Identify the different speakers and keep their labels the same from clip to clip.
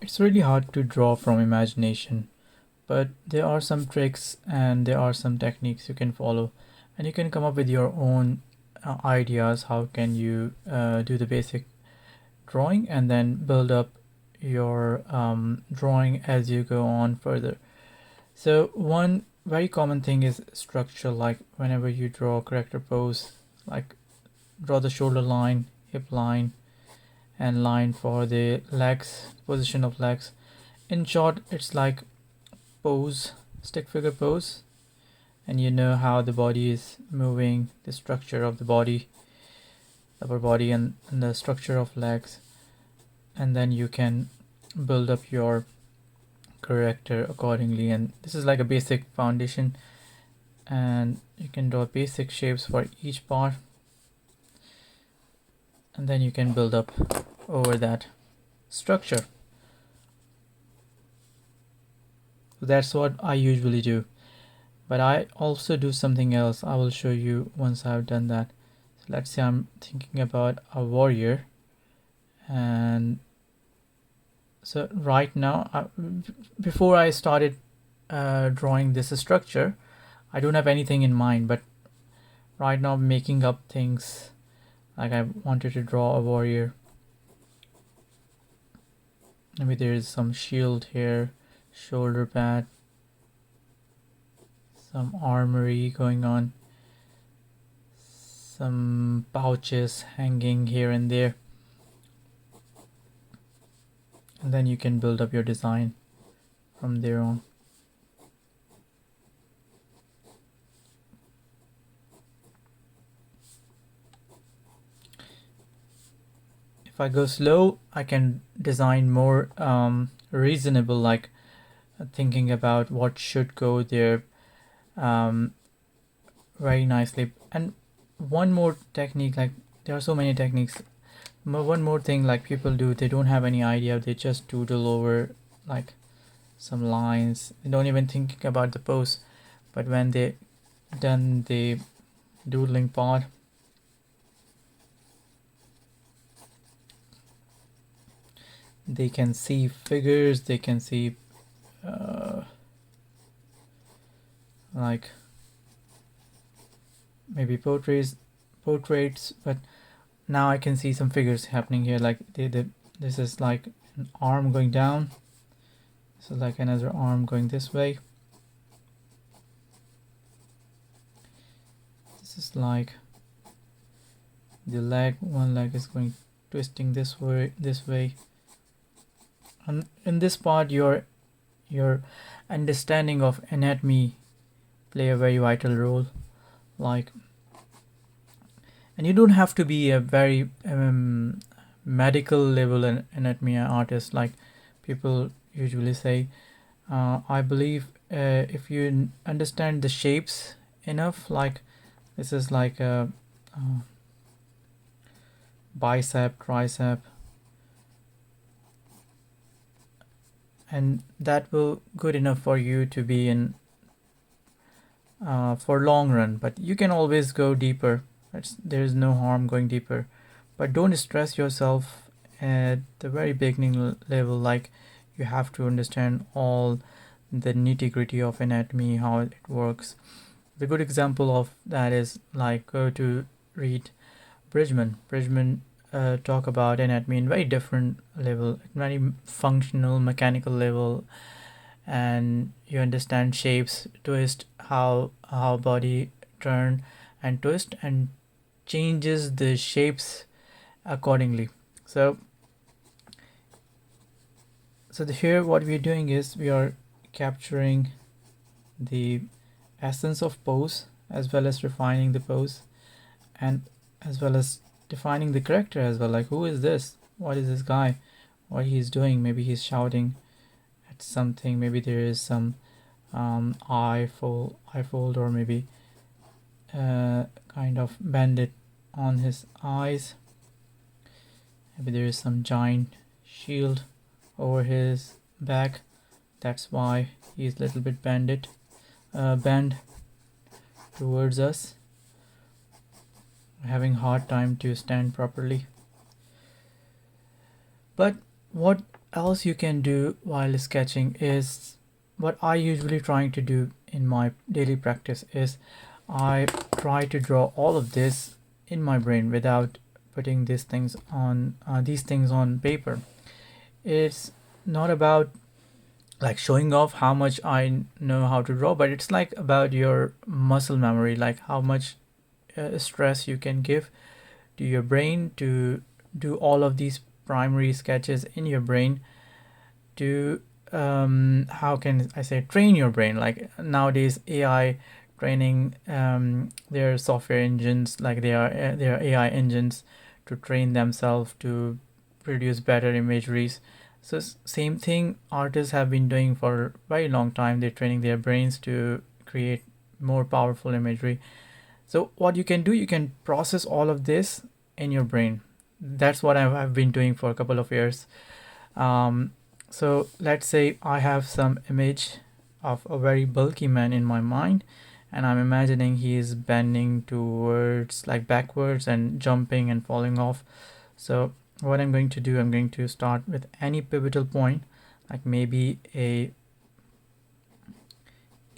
Speaker 1: It's really hard to draw from imagination, but there are some tricks and there are some techniques you can follow, and you can come up with your own ideas. How can you do the basic drawing and then build up your drawing as you go on further? So one very common thing is structure, like whenever you draw a character pose, like draw the shoulder line, hip line, and line for the legs, position of legs. In short, it's like pose, stick figure pose, and you know how the body is moving, the structure of the body, upper body, and the structure of legs, and then you can build up your character accordingly. And this is like a basic foundation, and you can draw basic shapes for each part, and then you can build up over that structure. So that's what I usually do, but I also do something else. I will show you once I've done that. So let's say I'm thinking about a warrior, and so right now, before I started drawing this structure, I don't have anything in mind, but right now I'm making up things. Like I wanted to draw a warrior. Maybe there is some shield here, shoulder pad, some armory going on, some pouches hanging here and there, and then you can build up your design from there on. If I go slow, I can design more reasonable, like thinking about what should go there very nicely. And one more technique, like there are so many techniques. One more thing, like people do, they don't have any idea, they just doodle over like some lines, they don't even think about the pose. But when they done the doodling part, they can see figures, they can see like maybe portraits, but now I can see some figures happening here, like this is like an arm going down, this is like another arm going this way, this is like the leg, one leg is going twisting this way. And in this part, your understanding of anatomy play a very vital role. Like, and you don't have to be a very medical level anatomy artist, like people usually say. I believe if you understand the shapes enough, like this is like a bicep, tricep, and that will good enough for you to be in for long run. But you can always go deeper. There's no harm going deeper, but don't stress yourself at the very beginning level. Like you have to understand all the nitty gritty of anatomy, how it works. The good example of that is like go to read Bridgman. Bridgman talk about anatomy in very different level, very functional, mechanical level, and you understand shapes, twist, how body turn and twist and changes the shapes accordingly. So here what we're doing is we are capturing the essence of pose as well as refining the pose, and as well as defining the character as well, like who is this, what is this guy, what he's doing. Maybe he's shouting at something, maybe there is some eye fold, or maybe kind of bandit on his eyes. Maybe there is some giant shield over his back, that's why he's a little bit bent towards us, having hard time to stand properly. But what else you can do while sketching is what I usually trying to do in my daily practice is I try to draw all of this in my brain without putting these things on paper. It's not about like showing off how much I know how to draw, but it's like about your muscle memory, like how much stress you can give to your brain to do all of these primary sketches in your brain to how can I say train your brain. Like nowadays AI training, their software engines, like they are AI engines to train themselves to produce better imageries. So same thing artists have been doing for a very long time. They're training their brains to create more powerful imagery. So what you can do, you can process all of this in your brain. That's what I've been doing for a couple of years. um, so let's say I have some image of a very bulky man in my mind, and I'm imagining he is bending towards like backwards and jumping and falling off. So what I'm going to do, I'm going to start with any pivotal point, like maybe a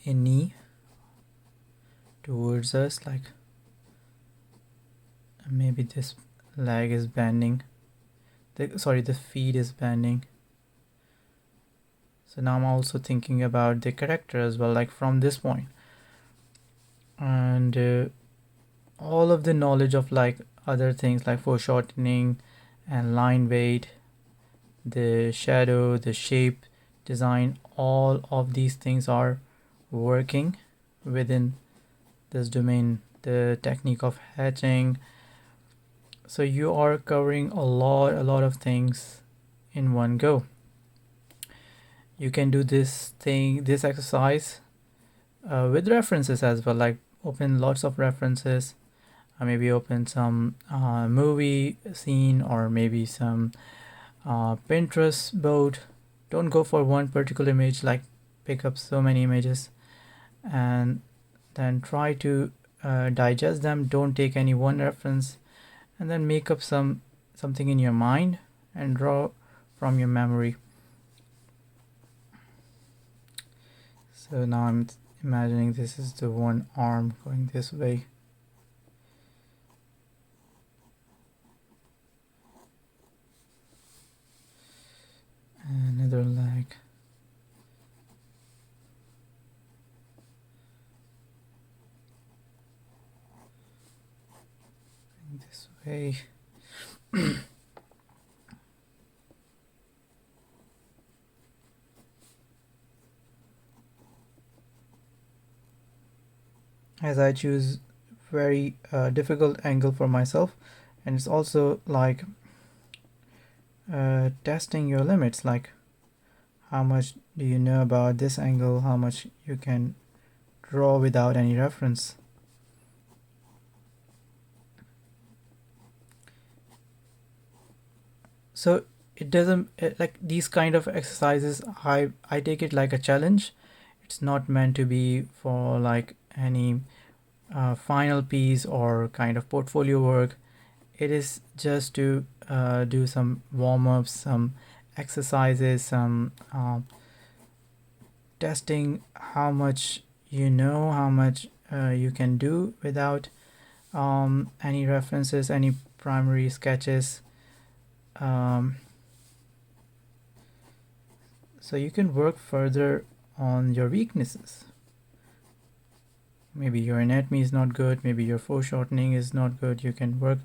Speaker 1: knee towards us, like maybe this leg is bending. The feet is bending. So now I'm also thinking about the character as well, like from this point. And all of the knowledge of like other things like foreshortening and line weight, the shadow, the shape, design, all of these things are working within this domain. The technique of hatching. So you are covering a lot of things in one go. You can do this exercise with references as well, like open lots of references. Maybe open some movie scene or maybe some Pinterest board. Don't go for one particular image, like pick up so many images and then try to digest them. Don't take any one reference, and then make up something in your mind and draw from your memory. So now I'm imagining this is the one arm going this way. Another leg. Going this way. As I choose very difficult angle for myself, and it's also like testing your limits, like how much do you know about this angle, how much you can draw without any reference. So it doesn't like these kind of exercises, I take it like a challenge. It's not meant to be for like any final piece or kind of portfolio work. It is just to do some warm-ups, some exercises, some testing how much you know, how much you can do without any references, any primary sketches. um, so you can work further on your weaknesses. Maybe your anatomy is not good, maybe your foreshortening is not good. You can work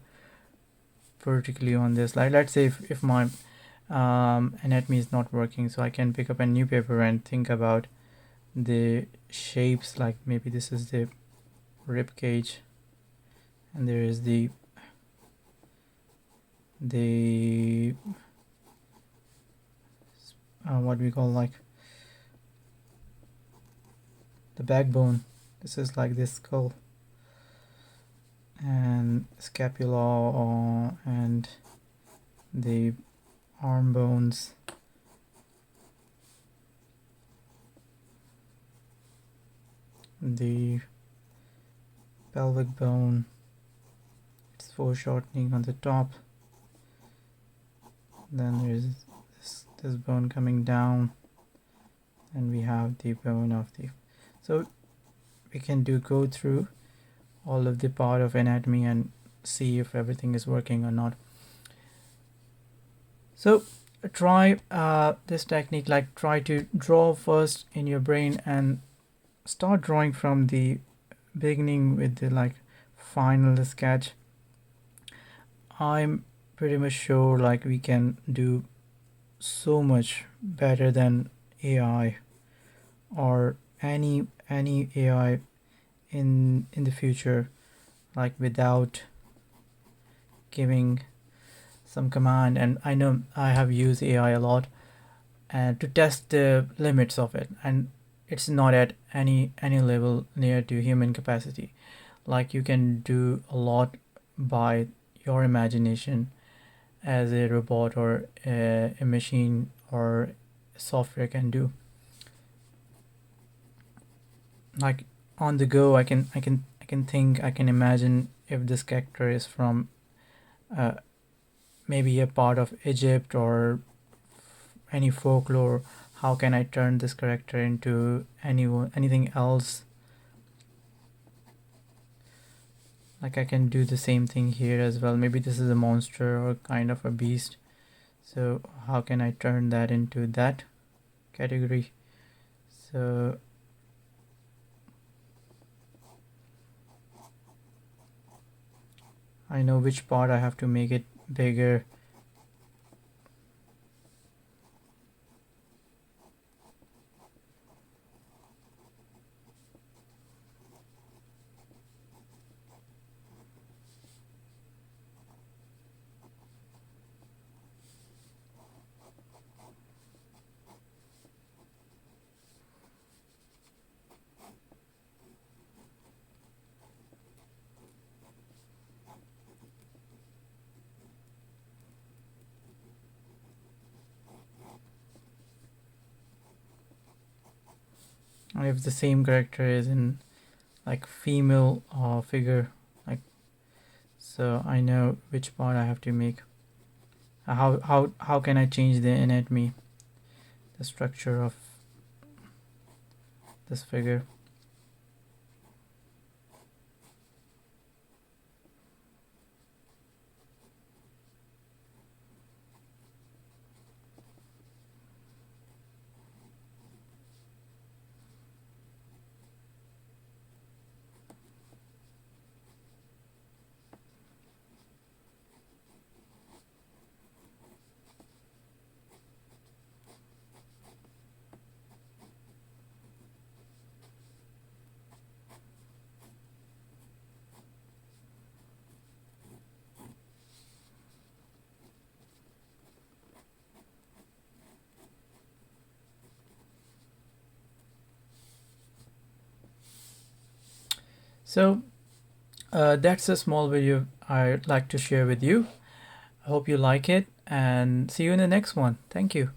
Speaker 1: particularly on this. Like let's say if my anatomy is not working, so I can pick up a new paper and think about the shapes, like maybe this is the rib cage and there is the what we call like the backbone. This is like this skull and scapula and the arm bones, the pelvic bone. It's foreshortening on the top. Then there's this bone coming down, and we have the bone of the, so we can go through all of the part of anatomy and see if everything is working or not. So try this technique, like try to draw first in your brain and start drawing from the beginning with the like final sketch. I'm pretty much sure like we can do so much better than AI or any AI in the future, like without giving some command. And I know I have used AI a lot and to test the limits of it, and it's not at any level near to human capacity. Like you can do a lot by your imagination as a robot or a machine or software can do. Like on the go, I can think, I can imagine if this character is from uh, maybe a part of Egypt or any folklore. How can I turn this character into anything else? Like I can do the same thing here as well. Maybe this is a monster or kind of a beast. So how can I turn that into that category? So I know which part I have to make it bigger. If the same character is in like female figure, like, so I know which part I have to make. How can I change the anatomy, the structure of this figure? So that's a small video I'd like to share with you. I hope you like it and see you in the next one. Thank you.